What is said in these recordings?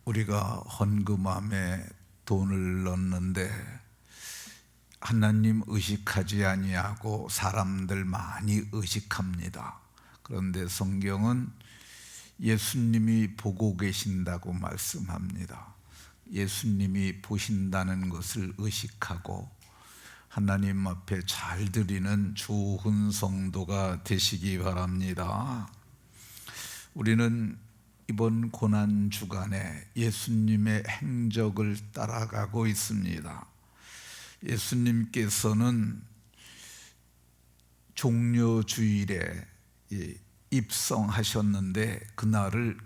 우리가 헌금함에 돈을 넣는데 하나님 의식하지 아니하고 사람들 많이 의식합니다. 그런데 성경은 예수님이 보고 계신다고 말씀합니다. 예수님이 보신다는 것을 의식하고 하나님 앞에 잘 드리는 좋은 성도가 되시기 바랍니다. 우리는 이번 고난 주간에 예수님의 행적을 따라가고 있습니다. 예수님께서는 종려주일에 입성하셨는데 그날을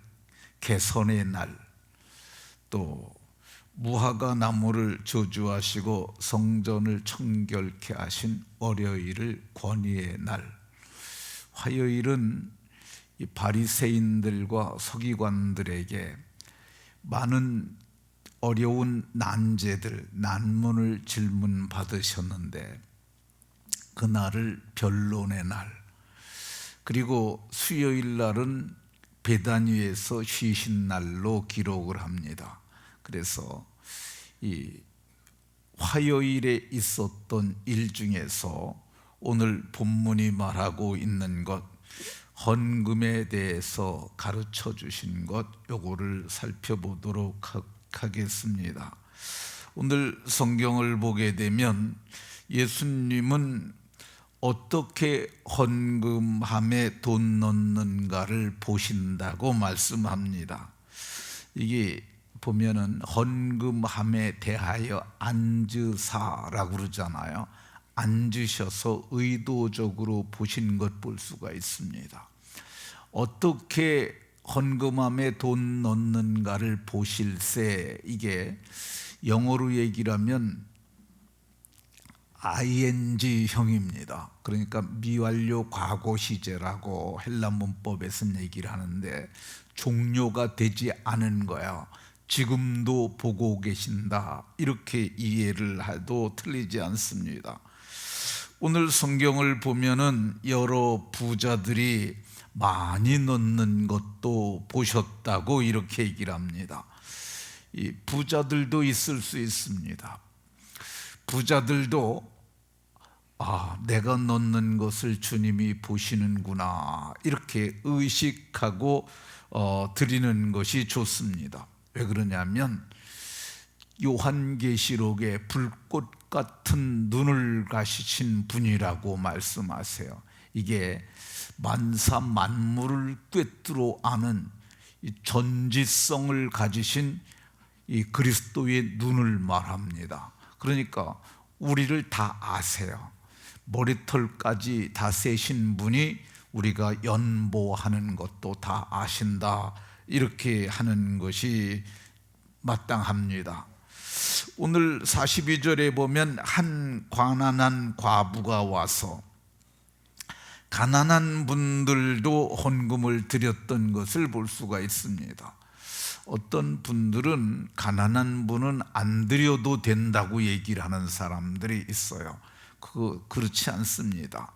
개선의 날, 또 무화과 나무를 저주하시고 성전을 청결케 하신 월요일을 권위의 날, 화요일은 이 바리새인들과 서기관들에게 많은 어려운 난제들, 난문을 질문 받으셨는데 그날을 변론의 날, 그리고 수요일 날은 베다니에서 쉬신 날로 기록을 합니다. 그래서 이 화요일에 있었던 일 중에서 오늘 본문이 말하고 있는 것, 헌금에 대해서 가르쳐 주신 것, 요거를 살펴보도록 하겠습니다. 오늘 성경을 보게 되면 예수님은 어떻게 헌금함에 돈 넣는가를 보신다고 말씀합니다. 이게 보면은 헌금함에 대하여 앉으사라고 그러잖아요. 앉으셔서 의도적으로 보신 것 볼 수가 있습니다. 어떻게 헌금함에 돈 넣는가를 보실세, 이게 영어로 얘기를 하면 ing형입니다. 그러니까 미완료 과거 시제라고 헬라 문법에서는 얘기를 하는데 종료가 되지 않은 거야. 지금도 보고 계신다, 이렇게 이해를 해도 틀리지 않습니다. 오늘 성경을 보면은 여러 부자들이 많이 넣는 것도 보셨다고 이렇게 얘기를 합니다. 이 부자들도 있을 수 있습니다. 부자들도 내가 넣는 것을 주님이 보시는구나, 이렇게 의식하고 드리는 것이 좋습니다. 왜 그러냐면 요한계시록에 불꽃 같은 눈을 가지신 분이라고 말씀하세요. 이게 만사 만물을 꿰뚫어 아는 이 전지성을 가지신 이 그리스도의 눈을 말합니다. 그러니까 우리를 다 아세요. 머리털까지 다 세신 분이 우리가 연보하는 것도 다 아신다, 이렇게 하는 것이 마땅합니다. 오늘 42절에 보면 한 가난한 과부가 와서, 가난한 분들도 헌금을 드렸던 것을 볼 수가 있습니다. 어떤 분들은 가난한 분은 안 드려도 된다고 얘기를 하는 사람들이 있어요. 그렇지 않습니다.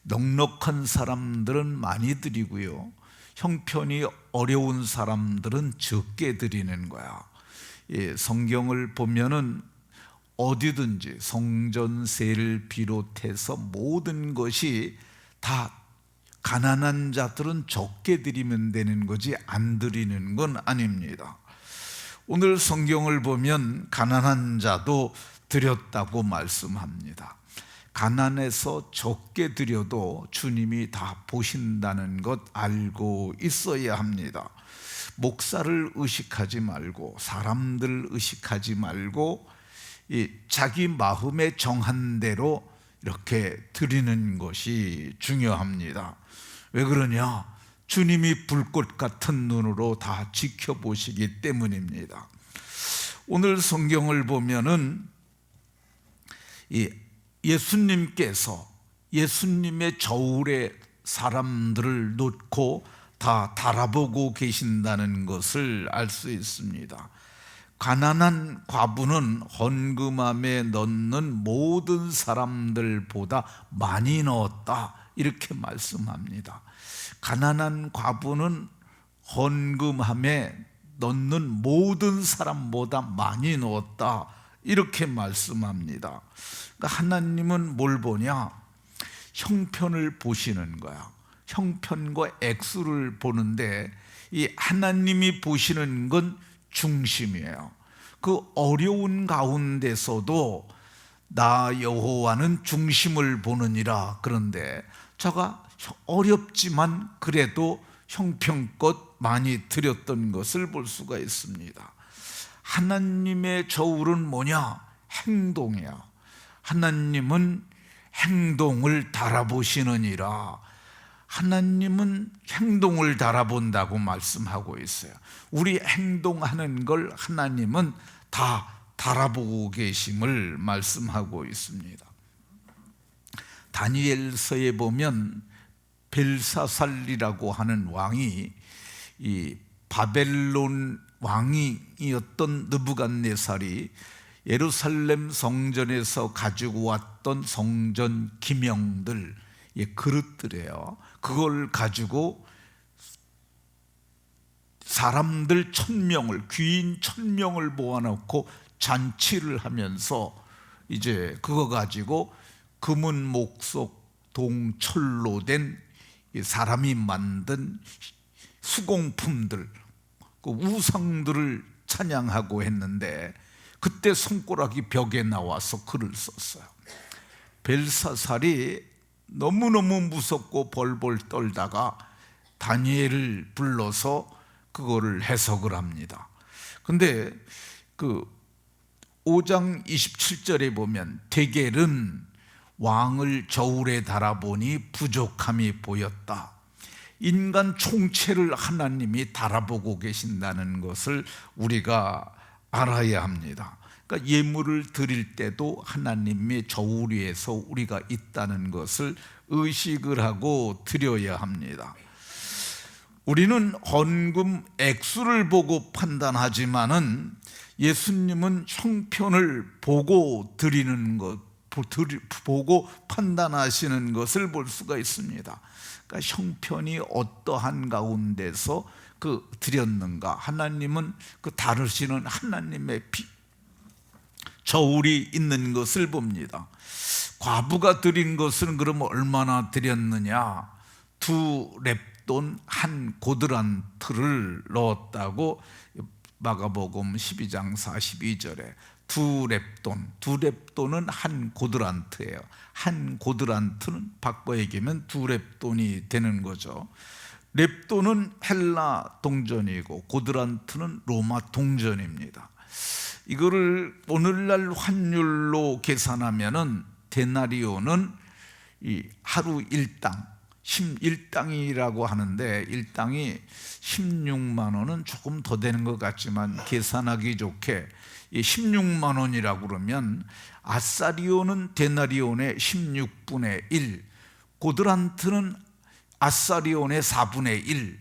넉넉한 사람들은 많이 드리고요, 형편이 어려운 사람들은 적게 드리는 거야. 성경을 보면은 어디든지 성전세를 비롯해서 모든 것이 다 가난한 자들은 적게 드리면 되는 거지 안 드리는 건 아닙니다. 오늘 성경을 보면 가난한 자도 드렸다고 말씀합니다. 가난해서 적게 드려도 주님이 다 보신다는 것 알고 있어야 합니다. 목사를 의식하지 말고 사람들 의식하지 말고 자기 마음에 정한 대로 이렇게 드리는 것이 중요합니다. 왜 그러냐? 주님이 불꽃 같은 눈으로 다 지켜보시기 때문입니다. 오늘 성경을 보면은 예수님께서 예수님의 저울에 사람들을 놓고 다 달아보고 계신다는 것을 알 수 있습니다. 가난한 과부는 헌금함에 넣는 모든 사람들보다 많이 넣었다, 이렇게 말씀합니다. 가난한 과부는 헌금함에 넣는 모든 사람보다 많이 넣었다, 이렇게 말씀합니다. 그러니까 하나님은 뭘 보냐? 형편을 보시는 거야. 형편과 액수를 보는데, 이 하나님이 보시는 건 중심이에요. 그 어려운 가운데서도 나 여호와는 중심을 보느니라. 그런데 저가 어렵지만 그래도 형편껏 많이 드렸던 것을 볼 수가 있습니다. 하나님의 저울은 뭐냐? 행동이야. 하나님은 행동을 달아보시느니라. 하나님은 행동을 달아본다고 말씀하고 있어요. 우리 행동하는 걸 하나님은 다 달아보고 계심을 말씀하고 있습니다. 다니엘서에 보면 벨사살이라고 하는 왕이, 이 바벨론 왕이었던 느부갓네살이 예루살렘 성전에서 가지고 왔던 성전 기명들, 그릇들이에요. 그걸 가지고 사람들 1000명을, 귀인 1000명을 모아놓고 잔치를 하면서 이제 그거 가지고 금은 목석 동철로 된 사람이 만든 수공품들, 그 우상들을 찬양하고 했는데, 그때 손가락이 벽에 나와서 글을 썼어요. 벨사살이 너무너무 무섭고 벌벌 떨다가 다니엘을 불러서 그거를 해석을 합니다. 근데 그 5장 27절에 보면 데겔은 왕을 저울에 달아보니 부족함이 보였다. 인간 총체를 하나님이 달아보고 계신다는 것을 우리가 알아야 합니다. 그러니까 예물을 드릴 때도 하나님의 저울 위에서 우리가 있다는 것을 의식을 하고 드려야 합니다. 우리는 헌금 액수를 보고 판단하지만은 예수님은 형편을 보고 드리는 것, 보고 판단하시는 것을 볼 수가 있습니다. 그러니까 형편이 어떠한 가운데서 그 드렸는가, 하나님은 그 다루시는 하나님의 저울이 있는 것을 봅니다. 과부가 드린 것은 그러면 얼마나 드렸느냐? 2렙돈 한 고드란트를 넣었다고 마가복음 12장 42절에 2렙돈은 한 고드란트예요. 한 고드란트는 바꿔 얘기하면 2렙돈이 되는 거죠. 렙돈은 헬라 동전이고 고드란트는 로마 동전입니다. 이거를 오늘날 환율로 계산하면은 데나리오는 이 하루 일당 1당이라고 하는데, 1당이 16만 원은 조금 더 되는 것 같지만 계산하기 좋게 16만 원이라고 그러면 아사리온은 데나리온의 16분의 1, 고드란트는 아사리온의 4분의 1.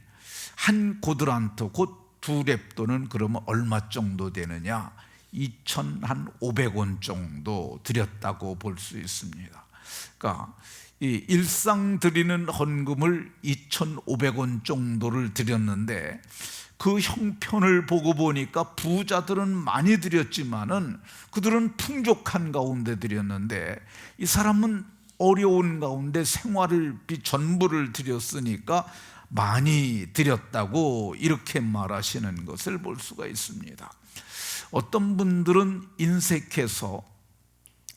한 고드란트 곧 2렙돈은 그러면 얼마 정도 되느냐? 2,500원 정도 드렸다고 볼 수 있습니다. 그러니까 이 일상 드리는 헌금을 2,500원 정도를 드렸는데, 그 형편을 보고 보니까 부자들은 많이 드렸지만은 그들은 풍족한 가운데 드렸는데, 이 사람은 어려운 가운데 생활을 전부를 드렸으니까 많이 드렸다고 이렇게 말하시는 것을 볼 수가 있습니다. 어떤 분들은 인색해서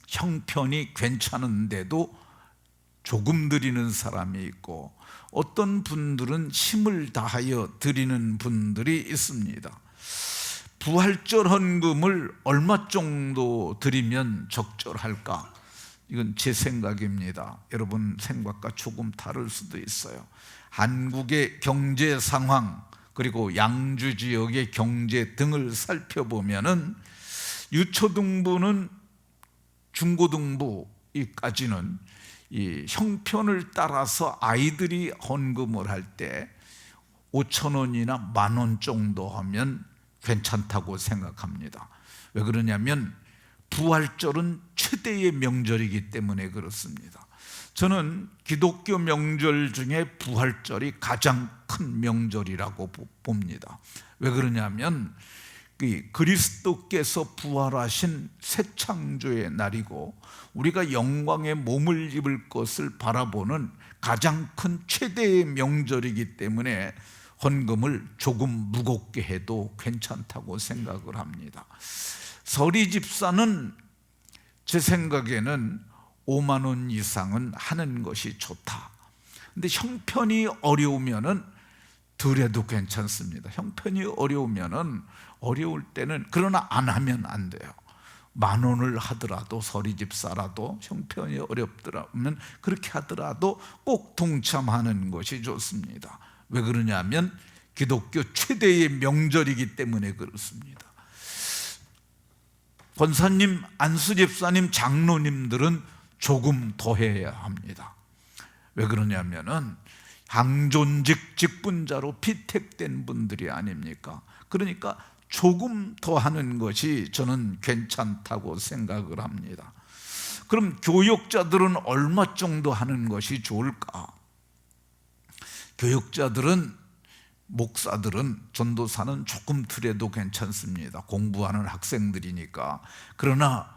형편이 괜찮은데도 조금 드리는 사람이 있고, 어떤 분들은 힘을 다하여 드리는 분들이 있습니다. 부활절 헌금을 얼마 정도 드리면 적절할까? 이건 제 생각입니다. 여러분 생각과 조금 다를 수도 있어요. 한국의 경제 상황, 그리고 양주 지역의 경제 등을 살펴보면은 유초등부는 중고등부까지는 이 형편을 따라서 아이들이 헌금을 할 때 5,000원이나 10,000원 정도 하면 괜찮다고 생각합니다. 왜 그러냐면 부활절은 최대의 명절이기 때문에 그렇습니다. 저는 기독교 명절 중에 부활절이 가장 큰 명절이라고 봅니다. 왜 그러냐면 그리스도께서 부활하신 새 창조의 날이고 우리가 영광의 몸을 입을 것을 바라보는 가장 큰 최대의 명절이기 때문에 헌금을 조금 무겁게 해도 괜찮다고 생각을 합니다. 서리 집사는 제 생각에는 5만 원 이상은 하는 것이 좋다. 근데 형편이 어려우면은 덜 해도 괜찮습니다. 형편이 어려울 때는, 그러나 안 하면 안 돼요. 1만 원을 하더라도, 서리 집사라도 형편이 어렵더라면 그렇게 하더라도 꼭 동참하는 것이 좋습니다. 왜 그러냐면 기독교 최대의 명절이기 때문에 그렇습니다. 권사님, 안수 집사님, 장로님들은 조금 더 해야 합니다. 왜 그러냐면은 항존직 직분자로 피택된 분들이 아닙니까? 그러니까 조금 더 하는 것이 저는 괜찮다고 생각을 합니다. 그럼 교역자들은 얼마 정도 하는 것이 좋을까? 교역자들은, 목사들은, 전도사는 조금 덜해도 괜찮습니다. 공부하는 학생들이니까. 그러나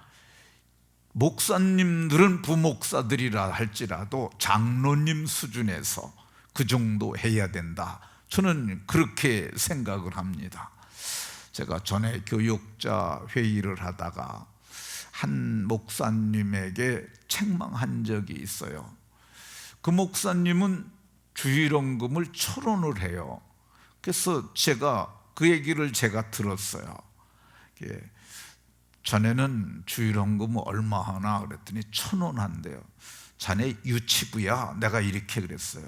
목사님들은 부목사들이라 할지라도 장로님 수준에서 그 정도 해야 된다. 저는 그렇게 생각을 합니다. 제가 전에 교역자 회의를 하다가 한 목사님에게 책망한 적이 있어요. 그 목사님은 주일헌금을 1,000원을 해요. 그래서 제가 그 얘기를 들었어요. 자네는 주일헌금 얼마 하나? 그랬더니 1,000원 한대요. 자네 유치부야? 내가 이렇게 그랬어요.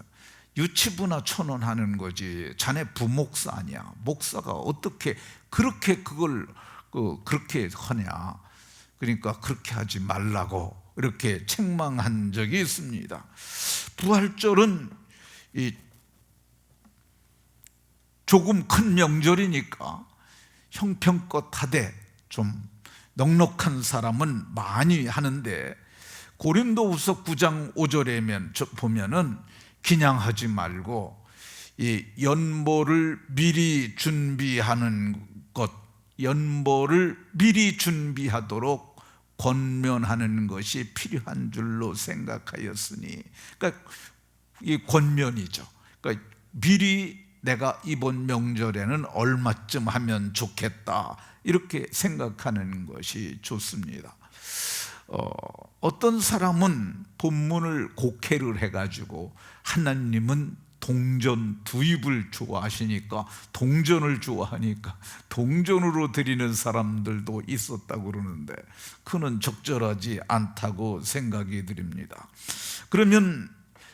유치부나 1,000원 하는 거지. 자네 부목사 아니야. 목사가 어떻게 그렇게 그걸 그렇게 하냐. 그러니까 그렇게 하지 말라고 이렇게 책망한 적이 있습니다. 부활절은 조금 큰 명절이니까 형편껏 하되 좀 넉넉한 사람은 많이 하는데, 고린도후서 9장 5절에 보면은 그냥 하지 말고 이 연보를 미리 준비하는 것, 연보를 미리 준비하도록 권면하는 것이 필요한 줄로 생각하였으니, 그러니까 이 권면이죠. 그러니까 미리 내가 이번 명절에는 얼마쯤 하면 좋겠다, 이렇게 생각하는 것이 좋습니다. 어떤 사람은 본문을 곡해를 해가지고 하나님은 동전 두입을 좋아하시니까, 동전을 좋아하니까 동전으로 드리는 사람들도 있었다고 그러는데 그는 적절하지 않다고 생각이 듭니다. 그러면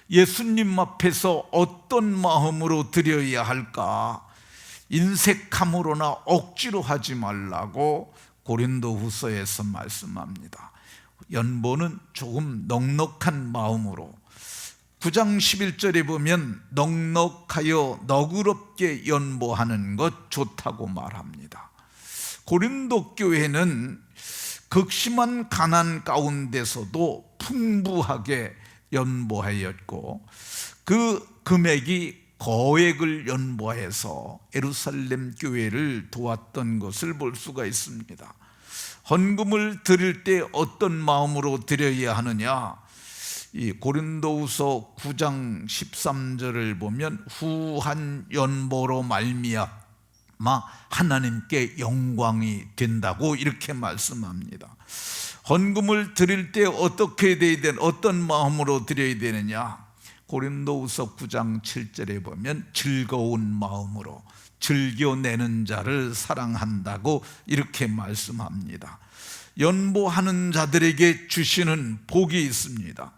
예수님 앞에서 어떤 마음으로 드려야 할까? 인색함으로나 억지로 하지 말라고 고린도후서에서 말씀합니다. 연보는 조금 넉넉한 마음으로, 9장 11절에 보면 넉넉하여 너그럽게 연보하는 것 좋다고 말합니다. 고린도 교회는 극심한 가난 가운데서도 풍부하게 연보하였고, 그 금액이 거액을 연보해서 예루살렘 교회를 도왔던 것을 볼 수가 있습니다. 헌금을 드릴 때 어떤 마음으로 드려야 하느냐? 이 고린도후서 9장 13절을 보면 후한 연보로 말미암아 하나님께 영광이 된다고 이렇게 말씀합니다. 헌금을 드릴 때 어떻게 돼야 되는, 어떤 마음으로 드려야 되느냐? 고린도후서 9장 7절에 보면 즐거운 마음으로, 즐겨내는 자를 사랑한다고 이렇게 말씀합니다. 연보하는 자들에게 주시는 복이 있습니다.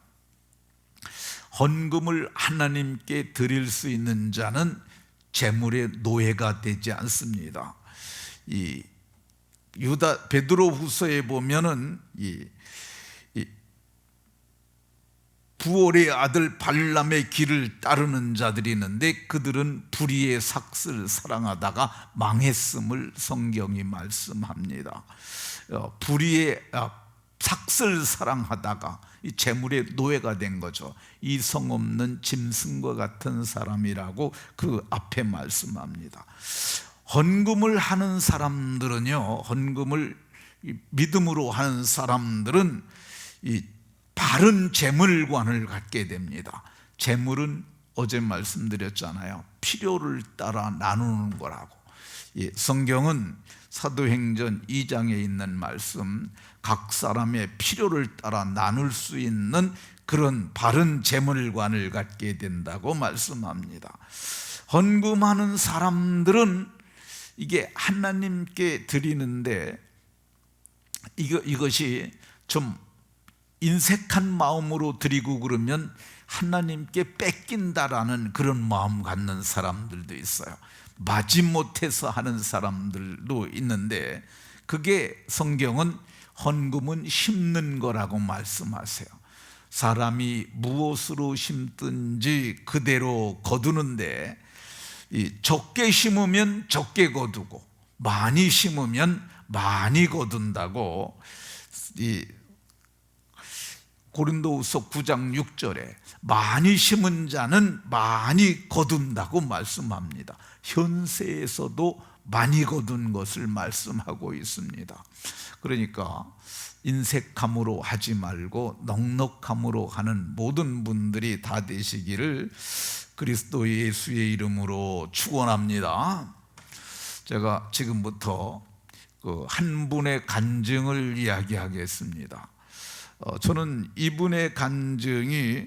헌금을 하나님께 드릴 수 있는 자는 재물의 노예가 되지 않습니다. 이 베드로후서에 보면은 부올의 아들 발람의 길을 따르는 자들이 있는데 그들은 불의의 삭슬 사랑하다가 망했음을 성경이 말씀합니다. 불의의 삭슬 사랑하다가 이 재물의 노예가 된 거죠. 이성 없는 짐승과 같은 사람이라고 그 앞에 말씀합니다. 헌금을 하는 사람들은요, 헌금을 믿음으로 하는 사람들은 이 바른 재물관을 갖게 됩니다. 재물은 어제 말씀드렸잖아요. 필요를 따라 나누는 거라고. 성경은 사도행전 2장에 있는 말씀, 각 사람의 필요를 따라 나눌 수 있는 그런 바른 재물관을 갖게 된다고 말씀합니다. 헌금하는 사람들은 이게 하나님께 드리는데 이것이 좀 인색한 마음으로 드리고 그러면 하나님께 뺏긴다라는 그런 마음 갖는 사람들도 있어요. 마지못해서 하는 사람들도 있는데, 그게 성경은 헌금은 심는 거라고 말씀하세요. 사람이 무엇으로 심든지 그대로 거두는데, 적게 심으면 적게 거두고 많이 심으면 많이 거둔다고 고린도후서 9장 6절에 많이 심은 자는 많이 거둔다고 말씀합니다. 현세에서도 많이 거둔 것을 말씀하고 있습니다. 그러니까 인색함으로 하지 말고 넉넉함으로 하는 모든 분들이 다 되시기를 그리스도 예수의 이름으로 축원합니다. 제가 지금부터 한 분의 간증을 이야기하겠습니다. 저는 이분의 간증이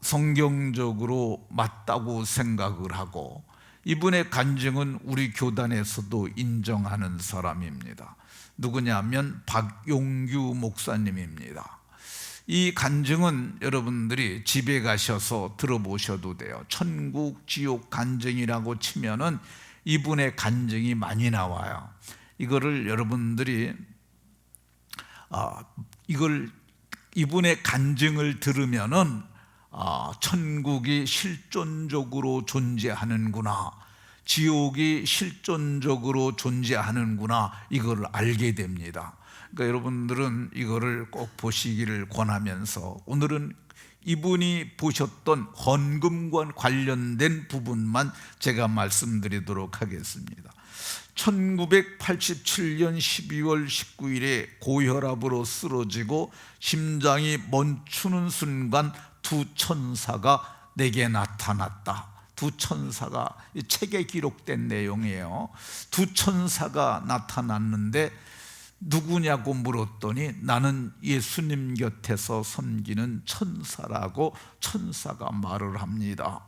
성경적으로 맞다고 생각을 하고, 이분의 간증은 우리 교단에서도 인정하는 사람입니다. 누구냐면 박용규 목사님입니다. 이 간증은 여러분들이 집에 가셔서 들어보셔도 돼요. 천국 지옥 간증이라고 치면은 이분의 간증이 많이 나와요. 이거를 여러분들이 이분의 간증을 들으면은 천국이 실존적으로 존재하는구나, 지옥이 실존적으로 존재하는구나, 이걸 알게 됩니다. 그러니까 여러분들은 이거를 꼭 보시기를 권하면서, 오늘은 이분이 보셨던 헌금과 관련된 부분만 제가 말씀드리도록 하겠습니다. 1987년 12월 19일에 고혈압으로 쓰러지고 심장이 멈추는 순간 두 천사가 내게 나타났다. 두 천사가, 이 책에 기록된 내용이에요. 두 천사가 나타났는데 누구냐고 물었더니 나는 예수님 곁에서 섬기는 천사라고 천사가 말을 합니다.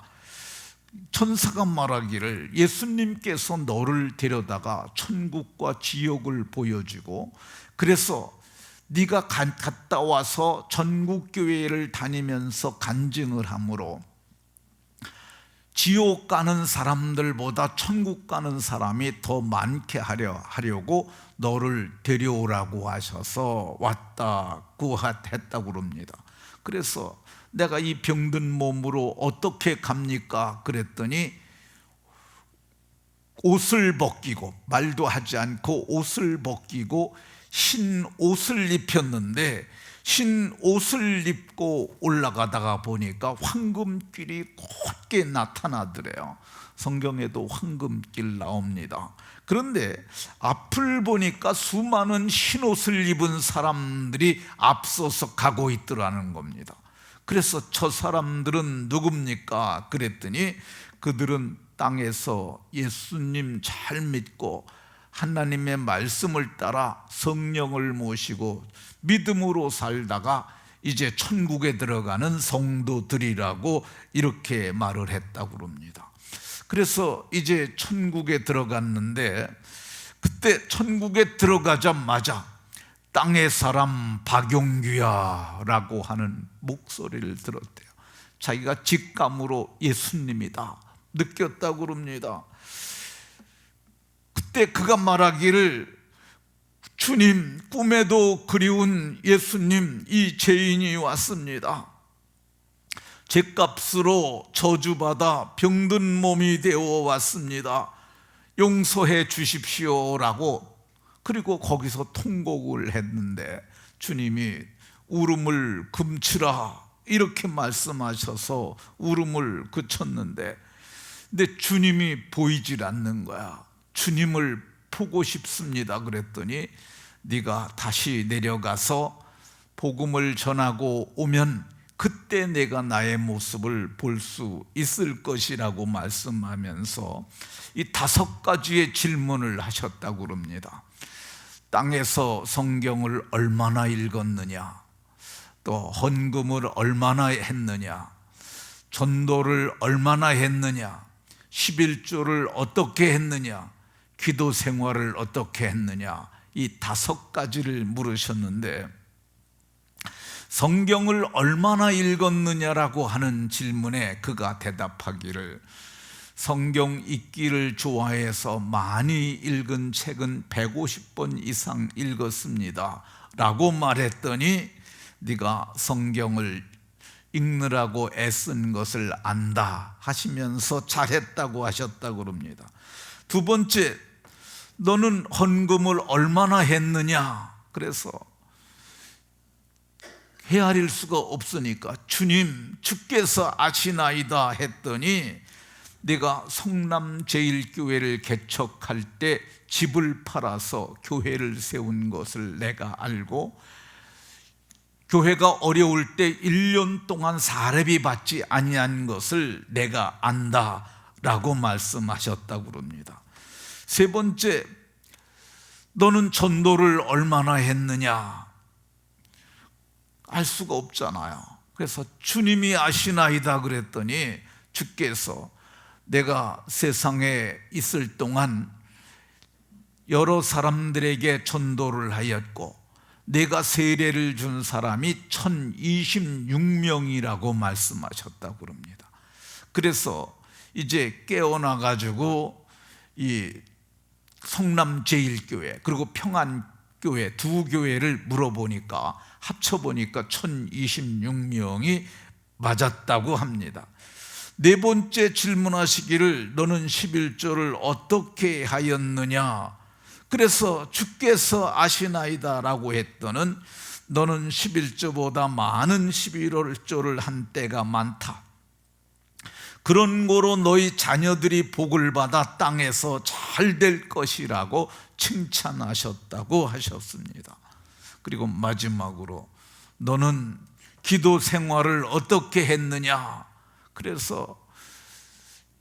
천사가 말하기를 예수님께서 너를 데려다가 천국과 지옥을 보여주고, 그래서 네가 갔다 와서 전국교회를 다니면서 간증을 하므로 지옥 가는 사람들보다 천국 가는 사람이 더 많게 하려고 너를 데려오라고 하셔서 왔다고 했다고 그럽니다. 그래서 내가 이 병든 몸으로 어떻게 갑니까? 그랬더니 옷을 벗기고, 말도 하지 않고 옷을 벗기고 흰 옷을 입혔는데, 흰 옷을 입고 올라가다가 보니까 황금길이 곧게 나타나더래요. 성경에도 황금길 나옵니다. 그런데 앞을 보니까 수많은 흰 옷을 입은 사람들이 앞서서 가고 있더라는 겁니다. 그래서 저 사람들은 누굽니까? 그랬더니 그들은 땅에서 예수님 잘 믿고 하나님의 말씀을 따라 성령을 모시고 믿음으로 살다가 이제 천국에 들어가는 성도들이라고 이렇게 말을 했다고 합니다. 그래서 이제 천국에 들어갔는데, 그때 천국에 들어가자마자 땅의 사람 박용규야 라고 하는 목소리를 들었대요. 자기가 직감으로 예수님이다 느꼈다고 합니다. 그때 그가 말하기를, 주님, 꿈에도 그리운 예수님, 이 죄인이 왔습니다. 죄값으로 저주받아 병든 몸이 되어 왔습니다. 용서해 주십시오라고, 그리고 거기서 통곡을 했는데 주님이 울음을 금치라 이렇게 말씀하셔서 울음을 그쳤는데, 근데 주님이 보이질 않는 거야. 주님을 보고 싶습니다. 그랬더니 네가 다시 내려가서 복음을 전하고 오면 그때 내가 나의 모습을 볼 수 있을 것이라고 말씀하면서 이 5가지의 질문을 하셨다고 그럽니다. 땅에서 성경을 얼마나 읽었느냐, 또 헌금을 얼마나 했느냐, 전도를 얼마나 했느냐, 11조를 어떻게 했느냐, 기도 생활을 어떻게 했느냐, 이 5가지를 물으셨는데, 성경을 얼마나 읽었느냐라고 하는 질문에 그가 대답하기를 성경 읽기를 좋아해서 많이 읽은 책은 150번 이상 읽었습니다 라고 말했더니 네가 성경을 읽느라고 애쓴 것을 안다 하시면서 잘했다고 하셨다고 합니다. 2번째, 너는 헌금을 얼마나 했느냐? 그래서 헤아릴 수가 없으니까 주님, 주께서 아시나이다 했더니 내가 성남제일교회를 개척할 때 집을 팔아서 교회를 세운 것을 내가 알고, 교회가 어려울 때 1년 동안 사례비 받지 아니한 것을 내가 안다라고 말씀하셨다고 합니다. 3번째, 너는 전도를 얼마나 했느냐? 알 수가 없잖아요. 그래서 주님이 아시나이다 그랬더니 주께서 내가 세상에 있을 동안 여러 사람들에게 전도를 하였고 내가 세례를 준 사람이 1026명이라고 말씀하셨다고 합니다. 그래서 이제 깨어나가지고 이 성남제일교회 그리고 평안교회 2교회를 물어보니까 합쳐보니까 1026명이 맞았다고 합니다. 4번째 질문하시기를 너는 11조를 어떻게 하였느냐? 그래서 주께서 아시나이다 라고 했더는 너는 11조보다 많은 11조를 한 때가 많다. 그런 거로 너희 자녀들이 복을 받아 땅에서 잘 될 것이라고 칭찬하셨다고 하셨습니다. 그리고 마지막으로 너는 기도 생활을 어떻게 했느냐? 그래서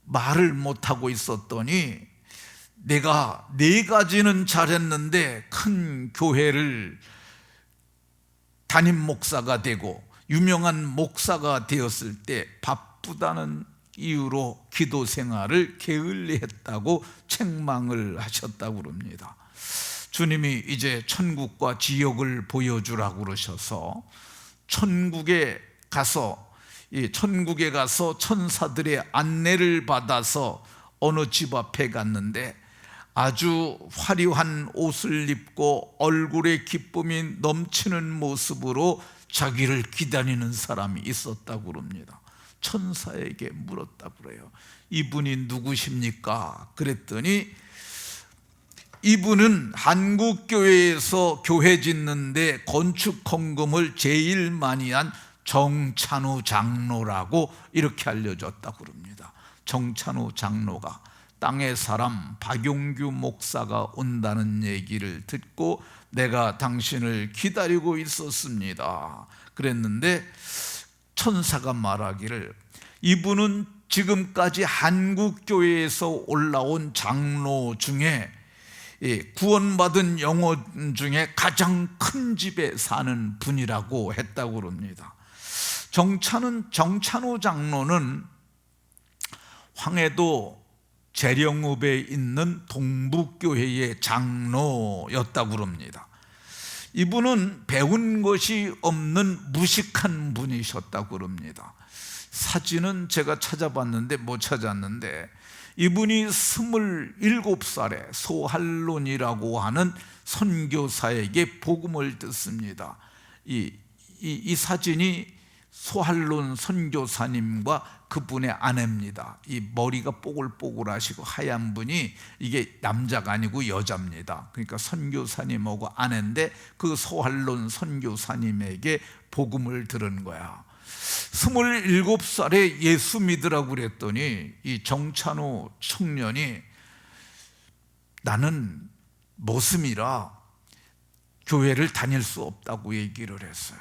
말을 못하고 있었더니 내가 4가지는 잘했는데 큰 교회를 담임 목사가 되고 유명한 목사가 되었을 때 바쁘다는 이유로 기도 생활을 게을리했다고 책망을 하셨다고 합니다. 주님이 이제 천국과 지옥을 보여주라고 그러셔서 천국에 가서 천사들의 안내를 받아서 어느 집 앞에 갔는데 아주 화려한 옷을 입고 얼굴에 기쁨이 넘치는 모습으로 자기를 기다리는 사람이 있었다고 합니다. 천사에게 물었다고 그래요. 이분이 누구십니까? 그랬더니 이분은 한국교회에서 교회 짓는데 건축 헌금을 제일 많이 한 정찬우 장로라고 이렇게 알려졌다고 합니다. 정찬우 장로가 땅의 사람 박용규 목사가 온다는 얘기를 듣고 내가 당신을 기다리고 있었습니다 그랬는데 천사가 말하기를 이분은 지금까지 한국교회에서 올라온 장로 중에 구원받은 영혼 중에 가장 큰 집에 사는 분이라고 했다고 합니다. 정찬우 장로는 황해도 재령읍에 있는 동북교회의 장로였다고 합니다. 이분은 배운 것이 없는 무식한 분이셨다고 합니다. 사진은 제가 찾아봤는데 못 찾았는데 이분이 27살에 소할론이라고 하는 선교사에게 복음을 듣습니다. 이 사진이 소할론 선교사님과 그분의 아내입니다. 이 머리가 뽀글뽀글하시고 하얀 분이 이게 남자가 아니고 여자입니다. 그러니까 선교사님하고 아내인데 그 소할론 선교사님에게 복음을 들은 거야. 27살에 예수 믿으라고 그랬더니 이 정찬호 청년이 나는 머슴이라 교회를 다닐 수 없다고 얘기를 했어요.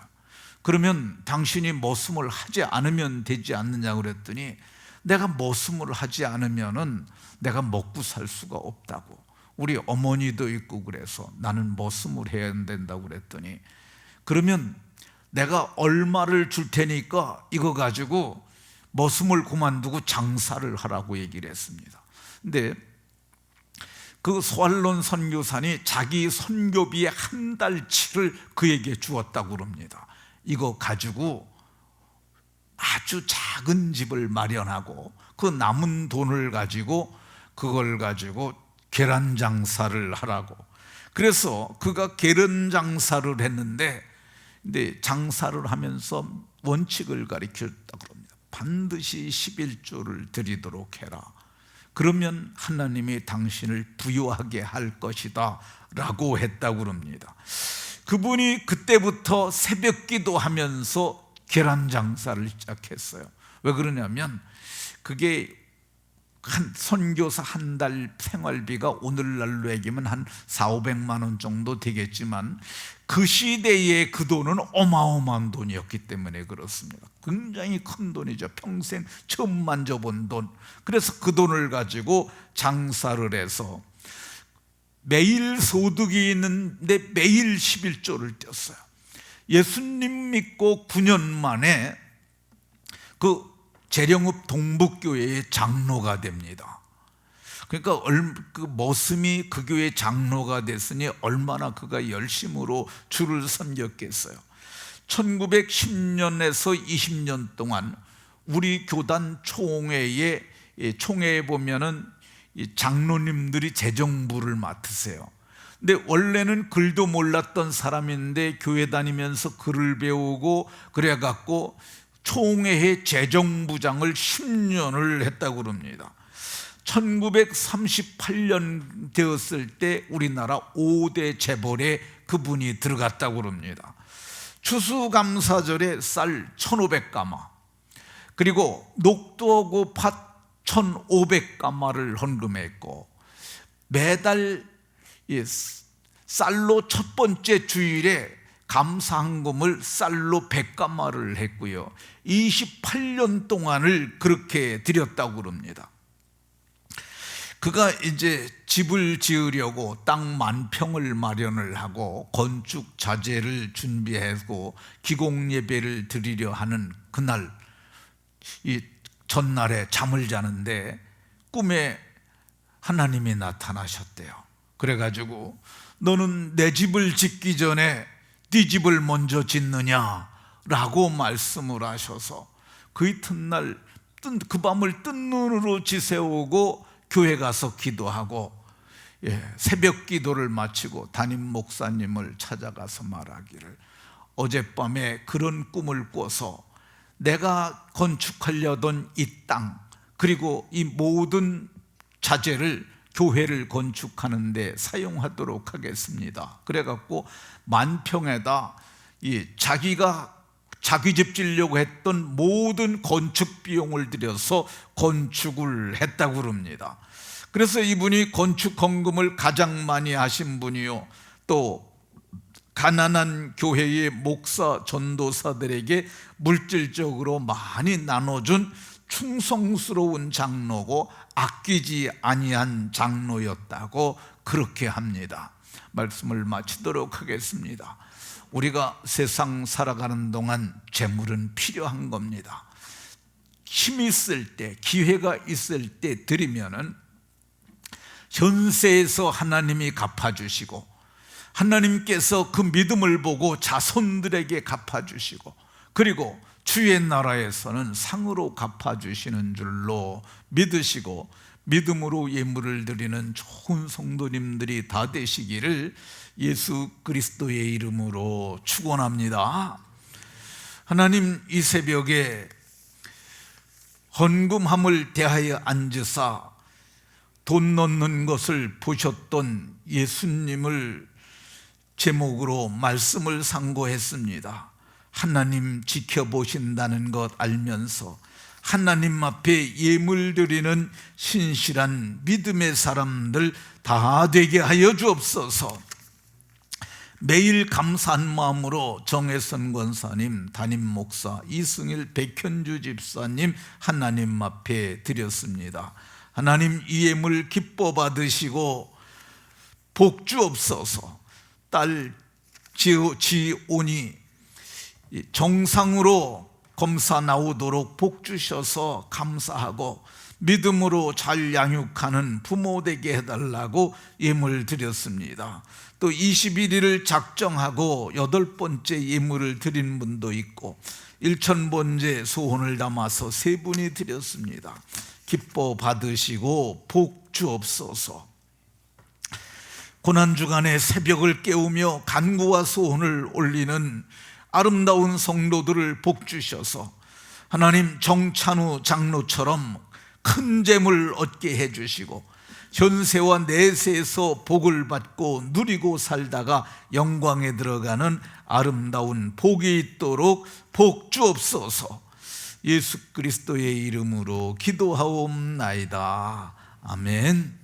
그러면 당신이 머슴을 하지 않으면 되지 않느냐고 그랬더니 내가 머슴을 하지 않으면은 내가 먹고 살 수가 없다고. 우리 어머니도 있고 그래서 나는 머슴을 해야 된다고 그랬더니 그러면 내가 얼마를 줄 테니까 이거 가지고 머슴을 그만두고 장사를 하라고 얘기를 했습니다. 근데 그 소알론 선교사님 자기 선교비의 한 달치를 그에게 주었다고 그럽니다. 이거 가지고 아주 작은 집을 마련하고 그 남은 돈을 가지고 그걸 가지고 계란 장사를 하라고. 그래서 그가 계란 장사를 했는데 근데 장사를 하면서 원칙을 가르쳤다고 합니다. 반드시 11조를 드리도록 해라. 그러면 하나님이 당신을 부유하게 할 것이다 라고 했다고 합니다. 그분이 그때부터 새벽 기도하면서 계란 장사를 시작했어요. 왜 그러냐면 그게 한 선교사 한 달 생활비가 오늘날로 얘기하면 한 400~500만 원 정도 되겠지만 그 시대에 그 돈은 어마어마한 돈이었기 때문에 그렇습니다. 굉장히 큰 돈이죠. 평생 처음 만져본 돈. 그래서 그 돈을 가지고 장사를 해서 매일 소득이 있는데 매일 11조를 떼었어요. 예수님 믿고 9년 만에 그 재령읍 동북교회의 장로가 됩니다. 그러니까 그 머슴이 그 교회 장로가 됐으니 얼마나 그가 열심으로 주를 섬겼겠어요. 1910년에서 20년 동안 우리 교단 총회에 보면은 장로님들이 재정부를 맡으세요. 근데 원래는 글도 몰랐던 사람인데 교회 다니면서 글을 배우고 그래갖고 총회의 재정부장을 10년을 했다고 합니다. 1938년 되었을 때 우리나라 5대 재벌에 그분이 들어갔다고 합니다. 추수감사절에 쌀 1,500가마 그리고 녹두하고 팥 1,500가마를 헌금했고 매달 쌀로 첫 번째 주일에 감사헌금을 쌀로 100가마를 했고요. 28년 동안을 그렇게 드렸다고 그럽니다. 그가 이제 집을 지으려고 땅 10,000평을 마련을 하고 건축 자재를 준비하고 기공 예배를 드리려 하는 그날 이 전날에 잠을 자는데 꿈에 하나님이 나타나셨대요. 그래가지고 너는 내 집을 짓기 전에 네 집을 먼저 짓느냐라고 말씀을 하셔서 그 이튿날 그 밤을 뜬 눈으로 지새우고 교회 가서 기도하고 새벽 기도를 마치고 담임 목사님을 찾아가서 말하기를 어젯밤에 그런 꿈을 꿔서 내가 건축하려던 이 땅 그리고 이 모든 자재를 교회를 건축하는 데 사용하도록 하겠습니다. 그래갖고 10,000평에다 자기가 자기 집 지으려고 했던 모든 건축 비용을 들여서 건축을 했다고 합니다. 그래서 이분이 건축 헌금을 가장 많이 하신 분이요, 또 가난한 교회의 목사 전도사들에게 물질적으로 많이 나눠준 충성스러운 장로고 아끼지 아니한 장로였다고 그렇게 합니다. 말씀을 마치도록 하겠습니다. 우리가 세상 살아가는 동안 재물은 필요한 겁니다. 힘이 있을 때, 기회가 있을 때 드리면은 현세에서 하나님이 갚아주시고 하나님께서 그 믿음을 보고 자손들에게 갚아주시고 그리고 주의 나라에서는 상으로 갚아주시는 줄로 믿으시고 믿음으로 예물을 드리는 좋은 성도님들이 다 되시기를 예수 그리스도의 이름으로 축원합니다. 하나님, 이 새벽에 헌금함을 대하여 앉으사 돈 넣는 것을 보셨던 예수님을 제목으로 말씀을 상고했습니다. 하나님 지켜보신다는 것 알면서 하나님 앞에 예물 드리는 신실한 믿음의 사람들 다 되게 하여 주옵소서. 매일 감사한 마음으로 정혜선 권사님, 담임 목사, 이승일 백현주 집사님 하나님 앞에 드렸습니다. 하나님 이 예물 기뻐 받으시고 복 주옵소서. 딸 지온이 정상으로 검사 나오도록 복 주셔서 감사하고 믿음으로 잘 양육하는 부모 되게 해달라고 예물 드렸습니다. 또 21일을 작정하고 8번째 예물을 드린 분도 있고 1,000번째 소원을 담아서 3분이 드렸습니다. 기뻐 받으시고 복 주옵소서. 고난주간에 새벽을 깨우며 간구와 소원을 올리는 아름다운 성도들을 복 주셔서 하나님 정찬우 장로처럼 큰 재물 얻게 해주시고 현세와 내세에서 복을 받고 누리고 살다가 영광에 들어가는 아름다운 복이 있도록 복 주옵소서. 예수 그리스도의 이름으로 기도하옵나이다. 아멘.